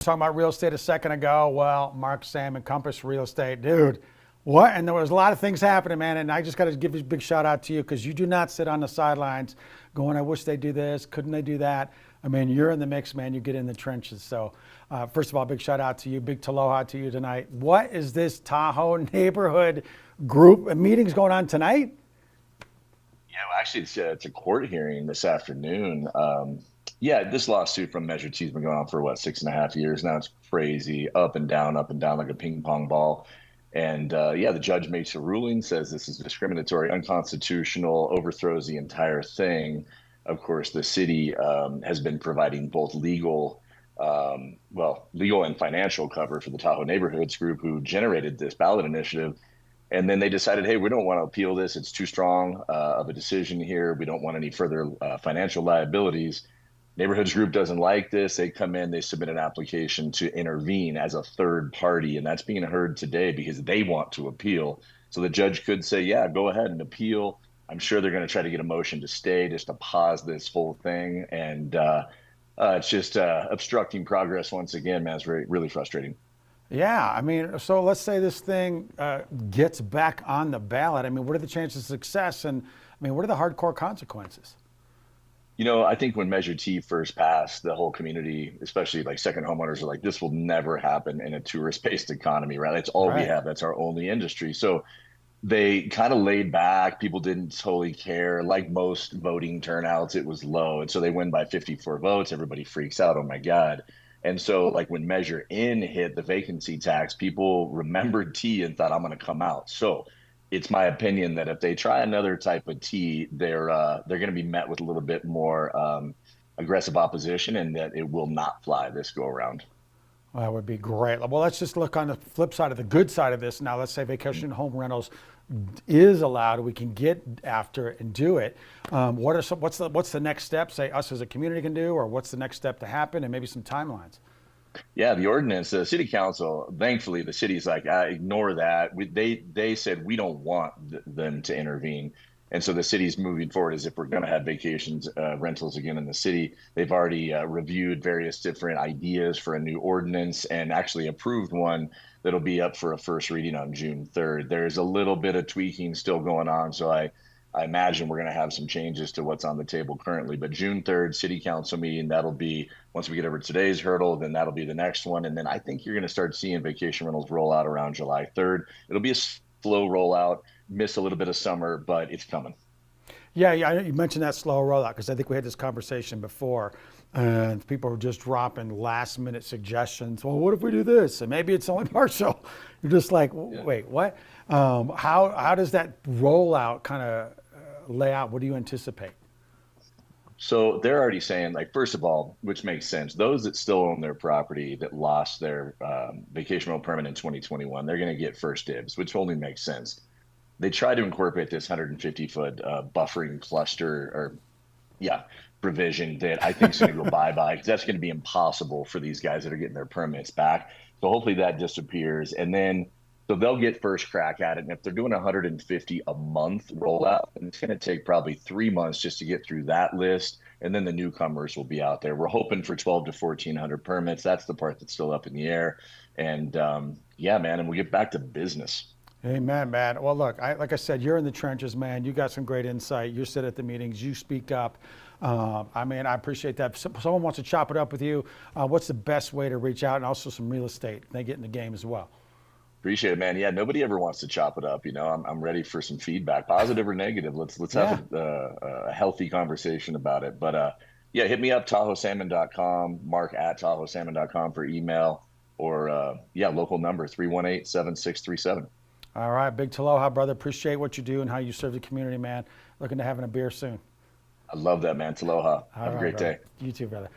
Talking about real estate a second ago. Well, Mark Salmon, Compass Real Estate, dude. What? And there was a lot of things happening, man. And I just got to give a big shout out to you because you do not sit on the sidelines going, I wish they do this. Couldn't they do that? I mean, you're in the mix, man. You get in the trenches. So, first of all, big shout out to you. Big taloha to you tonight. What is this Tahoe neighborhood group meetings going on tonight? Yeah, well, actually, it's a court hearing this afternoon. Yeah, this lawsuit from Measure T has been going on for what, 6.5 years now. It's crazy, up and down like a ping pong ball. And yeah, the judge makes a ruling, says this is discriminatory, unconstitutional, overthrows the entire thing. Of course, the city has been providing both legal and financial cover for the Tahoe Neighborhoods Group, who generated this ballot initiative. And then they decided, hey, we don't want to appeal this. It's too strong of a decision here. We don't want any further financial liabilities. Neighborhoods Group doesn't like this. They come in, they submit an application to intervene as a third party, and that's being heard today because they want to appeal. So the judge could say, yeah, go ahead and appeal. I'm sure they're going to try to get a motion to stay, just to pause this whole thing. And it's just obstructing progress once again, man. It's really frustrating. Yeah, I mean, so let's say this thing gets back on the ballot. I mean, what are the chances of success? And I mean, what are the hardcore consequences? I think when Measure T first passed, the whole community, especially like second homeowners, are like, this will never happen in a tourist-based economy, right? That's all we Right. have. That's our only industry. So they kind of laid back. People didn't totally care. Like most voting turnouts, it was low. And so they win by 54 votes. Everybody freaks out. Oh my God. And so, like when Measure N hit the vacancy tax, people remembered T and thought, I'm going to come out. So it's my opinion that if they try another type of T, they're going to be met with a little bit more aggressive opposition, and that it will not fly this go around. Well, that would be great. Well, let's just look on the flip side of the good side of this. Now, let's say vacation home rentals is allowed. We can get after it and do it. What's the next step? Say us as a community can do, or what's the next step to happen, and maybe some timelines. Yeah, the ordinance, the city council, thankfully, the city's like, ignore that. They said we don't want them to intervene. And so the city's moving forward as if we're going to have vacations rentals again in the city. They've already reviewed various different ideas for a new ordinance and actually approved one that'll be up for a first reading on June 3rd. There's a little bit of tweaking still going on. So I imagine we're going to have some changes to what's on the table currently. But June 3rd, city council meeting, that'll be once we get over today's hurdle, then that'll be the next one. And then I think you're going to start seeing vacation rentals roll out around July 3rd. It'll be a slow rollout, miss a little bit of summer, but it's coming. Yeah, yeah. You mentioned that slow rollout because I think we had this conversation before, and people were just dropping last minute suggestions. Well, what if we do this? And maybe it's only partial. You're just like, Yeah. wait, what? How does that rollout kind of lay out? What do you anticipate? So they're already saying, like, first of all, which makes sense, those that still own their property that lost their vacation rental permit in 2021, they're going to get first dibs, which only makes sense. They try to incorporate this 150-foot buffering cluster or yeah provision that I think is going to go bye-bye because that's going to be impossible for these guys that are getting their permits back. So hopefully that disappears, and then so they'll get first crack at it. And if they're doing 150 a month rollout, then it's going to take probably 3 months just to get through that list, and then the newcomers will be out there. We're hoping for 12 to 1400 permits. That's the part that's still up in the air, and yeah, man, and we get back to business. Amen, man. Well, look, like I said, you're in the trenches, man. You got some great insight. You sit at the meetings. You speak up. I mean, I appreciate that. If someone wants to chop it up with you, what's the best way to reach out? And also some real estate. They get in the game as well. Appreciate it, man. Yeah, nobody ever wants to chop it up. I'm ready for some feedback, positive or negative. Let's Yeah. have a healthy conversation about it. But yeah, hit me up, tahoesalmon.com, mark at tahoesalmon.com for email, or yeah, local number 318-7637. All right. Big taloha, brother. Appreciate what you do and how you serve the community, man. Looking to having a beer soon. I love that, man. Aloha. All Have a right, great brother. day. You too, brother.